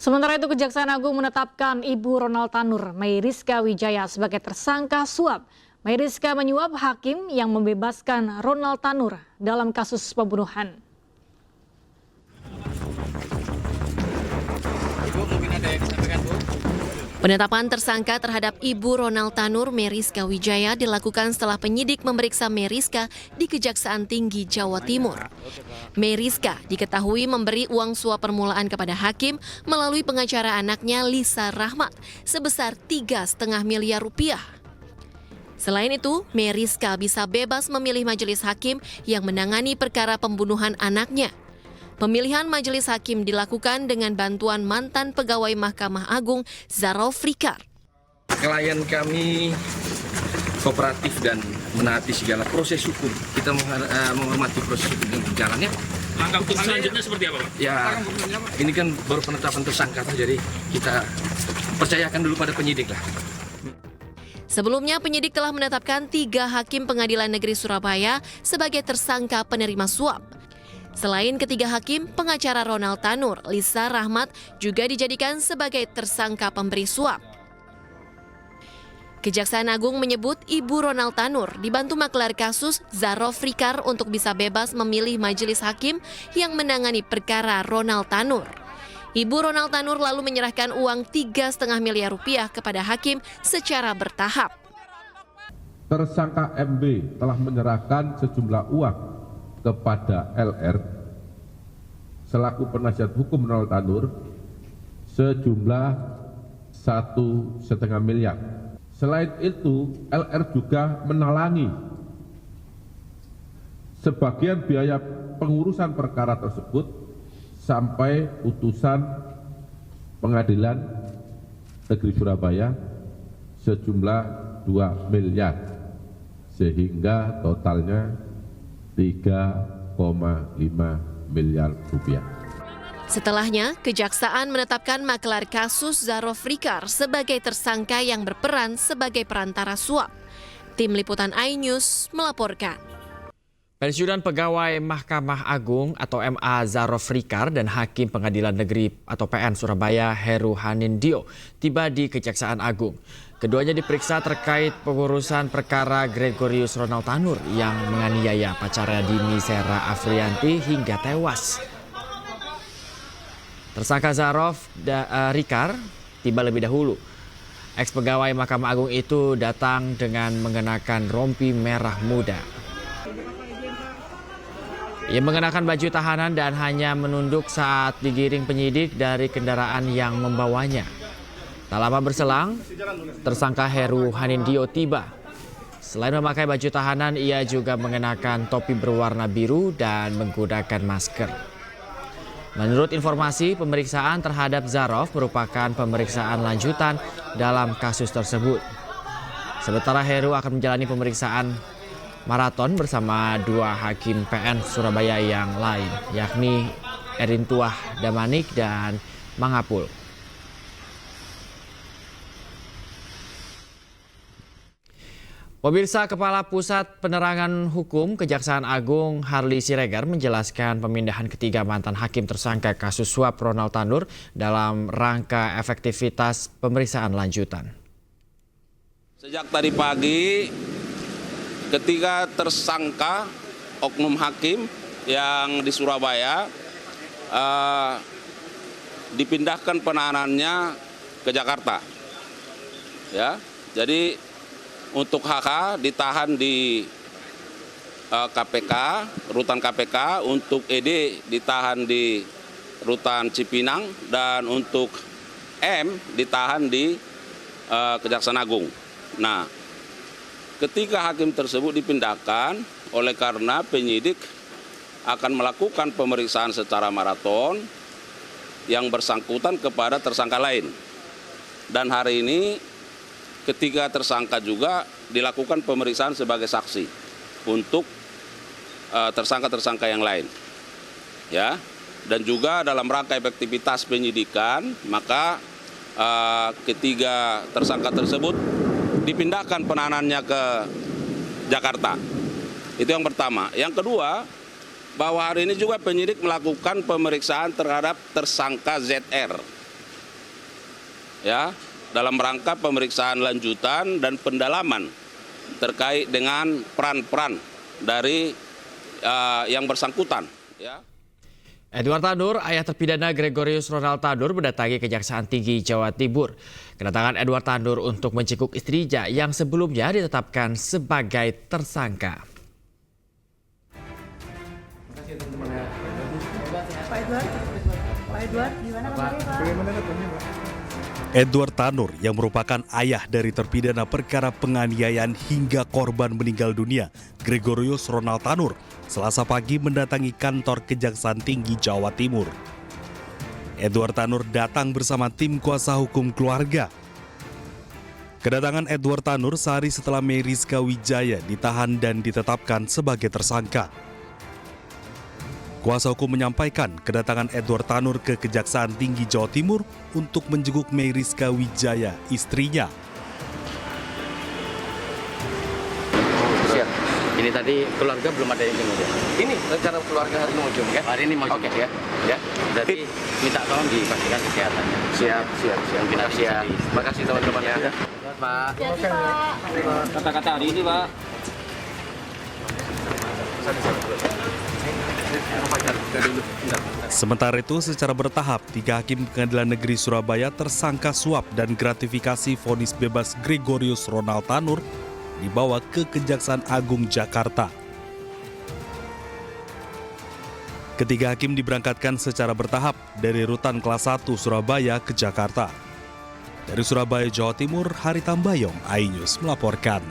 Sementara itu, Kejaksaan Agung menetapkan Ibu Ronald Tanur, Mayriska Wijaya sebagai tersangka suap. Mayriska menyuap hakim yang membebaskan Ronald Tanur dalam kasus pembunuhan. Penetapan tersangka terhadap Ibu Ronald Tanur, Mayriska Wijaya dilakukan setelah penyidik memeriksa Mayriska di Kejaksaan Tinggi Jawa Timur. Mayriska diketahui memberi uang suap permulaan kepada hakim melalui pengacara anaknya Lisa Rahmat sebesar 3,5 miliar rupiah. Selain itu, Mayriska bisa bebas memilih majelis hakim yang menangani perkara pembunuhan anaknya. Pemilihan majelis hakim dilakukan dengan bantuan mantan pegawai Mahkamah Agung Zarof Rikar. Klien kami kooperatif dan menaati segala proses hukum. Kita menghormati proses hukum yang berjalannya. Langkah hukum selanjutnya seperti apa, Pak? Ya, ini kan baru penetapan tersangka, jadi kita percayakan dulu pada penyidik lah. Sebelumnya, penyidik telah menetapkan 3 hakim Pengadilan Negeri Surabaya sebagai tersangka penerima suap. Selain ketiga hakim, pengacara Ronald Tanur, Lisa Rahmat juga dijadikan sebagai tersangka pemberi suap. Kejaksaan Agung menyebut Ibu Ronald Tanur dibantu maklar kasus Zarof Rikar untuk bisa bebas memilih majelis hakim yang menangani perkara Ronald Tanur. Ibu Ronald Tanur lalu menyerahkan uang 3,5 miliar rupiah kepada hakim secara bertahap. Tersangka MB telah menyerahkan sejumlah uang kepada LR selaku penasihat hukum Ronald Tanur sejumlah 1,5 miliar. Selain itu, LR juga menalangi sebagian biaya pengurusan perkara tersebut sampai putusan Pengadilan Negeri Surabaya sejumlah 2 miliar, sehingga totalnya 3,5 miliar rupiah. Setelahnya, Kejaksaan menetapkan maklar kasus Zarof Rikar sebagai tersangka yang berperan sebagai perantara suap. Tim Liputan iNews melaporkan. Pensiunan pegawai Mahkamah Agung atau MA Zarof Rikar dan Hakim Pengadilan Negeri atau PN Surabaya Heru Hanindyo tiba di Kejaksaan Agung. Keduanya diperiksa terkait pengurusan perkara Gregorius Ronald Tanur yang menganiaya pacarnya Dini Sera Afrianti hingga tewas. Tersangka Zarof Rikar tiba lebih dahulu. Ex pegawai Mahkamah Agung itu datang dengan mengenakan rompi merah muda. Ia mengenakan baju tahanan dan hanya menunduk saat digiring penyidik dari kendaraan yang membawanya. Tak lama berselang, tersangka Heru Hanindyo tiba. Selain memakai baju tahanan, ia juga mengenakan topi berwarna biru dan menggunakan masker. Menurut informasi, pemeriksaan terhadap Zarof merupakan pemeriksaan lanjutan dalam kasus tersebut. Sementara Heru akan menjalani pemeriksaan maraton bersama 2 hakim PN Surabaya yang lain, yakni Erintuah Damanik dan Mangapul. Pemirsa, Kepala Pusat Penerangan Hukum Kejaksaan Agung Harli Siregar menjelaskan pemindahan ketiga mantan hakim tersangka kasus suap Ronald Tanur dalam rangka efektivitas pemeriksaan lanjutan. Sejak tadi pagi, ketiga tersangka oknum hakim yang di Surabaya dipindahkan penahanannya ke Jakarta. Ya, jadi untuk HK ditahan di KPK, rutan KPK, untuk ED ditahan di rutan Cipinang, dan untuk M ditahan di Kejaksaan Agung. Nah, ketiga hakim tersebut dipindahkan oleh karena penyidik akan melakukan pemeriksaan secara maraton yang bersangkutan kepada tersangka lain. Dan hari ini ketiga tersangka juga dilakukan pemeriksaan sebagai saksi untuk tersangka-tersangka yang lain. Ya, dan juga dalam rangka efektivitas penyidikan, maka ketiga tersangka tersebut dipindahkan penahanannya ke Jakarta. Itu yang pertama. Yang kedua, bahwa hari ini juga penyidik melakukan pemeriksaan terhadap tersangka ZR ya, dalam rangka pemeriksaan lanjutan dan pendalaman terkait dengan peran-peran dari yang bersangkutan. Ya. Edward Tanur, ayah terpidana Gregorius Ronald Tanur, mendatangi Kejaksaan Tinggi Jawa Timur. Kedatangan Edward Tanur untuk mencenguk istrinya yang sebelumnya ditetapkan sebagai tersangka. Edward Tanur yang merupakan ayah dari terpidana perkara penganiayaan hingga korban meninggal dunia, Gregorius Ronald Tanur, Selasa pagi mendatangi kantor Kejaksaan Tinggi Jawa Timur. Edward Tanur datang bersama tim kuasa hukum keluarga. Kedatangan Edward Tanur sehari setelah Meriska Wijaya ditahan dan ditetapkan sebagai tersangka. Kuasa hukum menyampaikan kedatangan Edward Tanur ke Kejaksaan Tinggi Jawa Timur untuk menjenguk Meriska Wijaya, istrinya. Siap. Ini tadi keluarga belum ada yang jenguk ya? Ini rencana keluarga hari ini mau jenguk ya? Hari ini mau jenguk ya? Ya. Jadi minta tolong dipastikan kesehatannya. Siap. Mungkin siap. Terima kasih teman-teman ya. Pak. Kata-kata hari ini Pak. Sementara itu, secara bertahap, 3 hakim Pengadilan Negeri Surabaya tersangka suap dan gratifikasi vonis bebas Gregorius Ronald Tanur dibawa ke Kejaksaan Agung Jakarta. Ketiga hakim diberangkatkan secara bertahap dari Rutan Kelas 1 Surabaya ke Jakarta. Dari Surabaya, Jawa Timur, Hari Tambayong, iNews melaporkan.